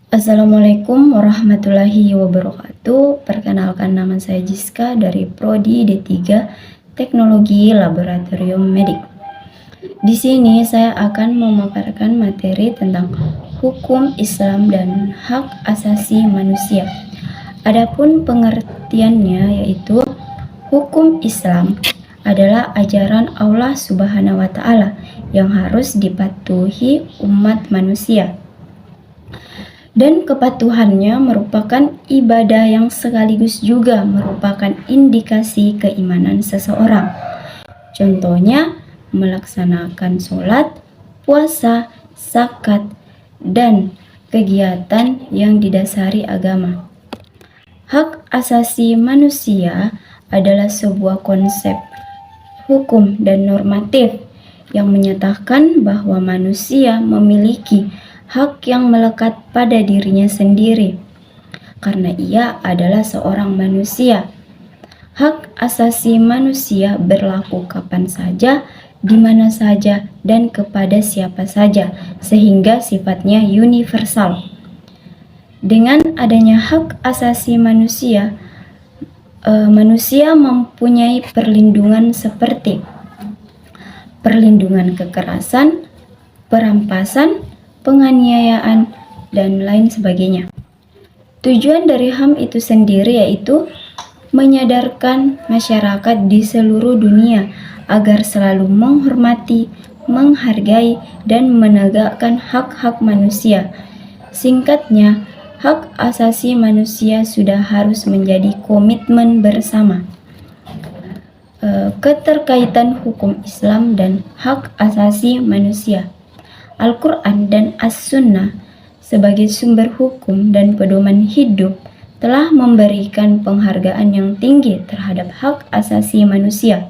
Assalamualaikum warahmatullahi wabarakatuh. Perkenalkan, nama saya Jiska dari Prodi D3 Teknologi Laboratorium Medik. Di sini saya akan memaparkan materi tentang hukum Islam dan hak asasi manusia. Adapun pengertiannya yaitu hukum Islam adalah ajaran Allah Subhanahu wa taala yang harus dipatuhi umat manusia. Dan kepatuhannya merupakan ibadah yang sekaligus juga merupakan indikasi keimanan seseorang. Contohnya, melaksanakan sholat, puasa, zakat, dan kegiatan yang didasari agama. Hak asasi manusia adalah sebuah konsep hukum dan normatif yang menyatakan bahwa manusia memiliki hak yang melekat pada dirinya sendiri, karena ia adalah seorang manusia. Hak asasi manusia berlaku kapan saja, di mana saja, dan kepada siapa saja, sehingga sifatnya universal. Dengan adanya hak asasi manusia, manusia mempunyai perlindungan seperti perlindungan kekerasan, perampasan, penganiayaan, dan lain sebagainya. Tujuan dari HAM itu sendiri yaitu menyadarkan masyarakat di seluruh dunia agar selalu menghormati, menghargai, dan menegakkan hak-hak manusia. Singkatnya, hak asasi manusia sudah harus menjadi komitmen bersama. Keterkaitan hukum Islam dan hak asasi manusia. Al-Quran dan As-Sunnah sebagai sumber hukum dan pedoman hidup telah memberikan penghargaan yang tinggi terhadap hak asasi manusia.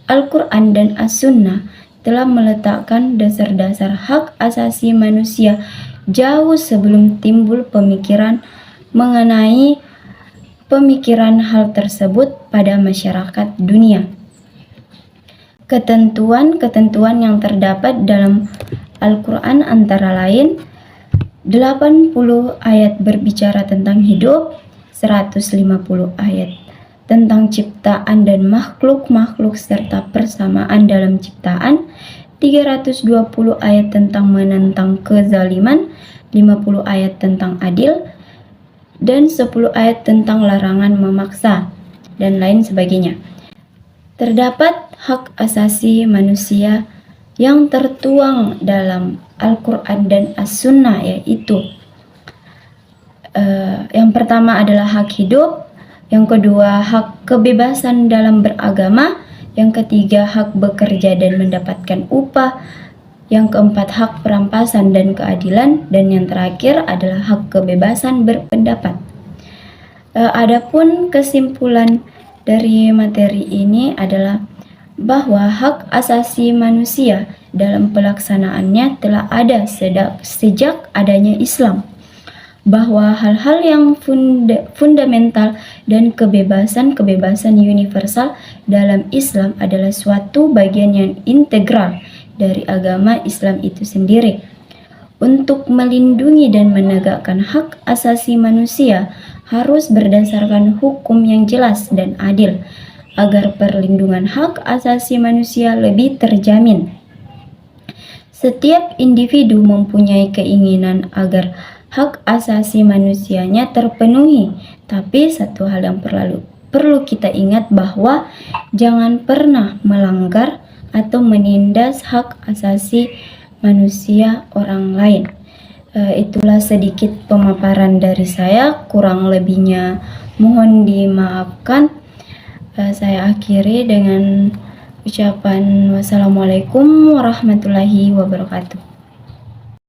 Al-Quran dan As-Sunnah telah meletakkan dasar-dasar hak asasi manusia jauh sebelum timbul pemikiran mengenai pemikiran hal tersebut pada masyarakat dunia. Ketentuan-ketentuan yang terdapat dalam Al-Quran antara lain 80 ayat berbicara tentang hidup, 150 ayat tentang ciptaan dan makhluk-makhluk serta persamaan dalam ciptaan, 320 ayat tentang menentang kezaliman, 50 ayat tentang adil, dan 10 ayat tentang larangan memaksa, dan lain sebagainya. Terdapat hak asasi manusia yang tertuang dalam Al-Quran dan As-Sunnah, yaitu yang pertama adalah hak hidup, yang kedua hak kebebasan dalam beragama, yang ketiga hak bekerja dan mendapatkan upah, yang keempat hak perampasan dan keadilan, dan yang terakhir adalah hak kebebasan berpendapat. Adapun kesimpulan dari materi ini adalah bahwa hak asasi manusia dalam pelaksanaannya telah ada sejak adanya Islam, bahwa hal-hal yang fundamental dan kebebasan-kebebasan universal dalam Islam adalah suatu bagian yang integral dari agama Islam itu sendiri. Untuk melindungi dan menegakkan hak asasi manusia harus berdasarkan hukum yang jelas dan adil, agar perlindungan hak asasi manusia lebih terjamin. Setiap individu mempunyai keinginan agar hak asasi manusianya terpenuhi, tapi satu hal yang perlu kita ingat bahwa jangan pernah melanggar atau menindas hak asasi manusia orang lain. Itulah sedikit pemaparan dari saya, kurang lebihnya mohon dimaafkan. Saya akhiri dengan ucapan wassalamualaikum warahmatullahi wabarakatuh.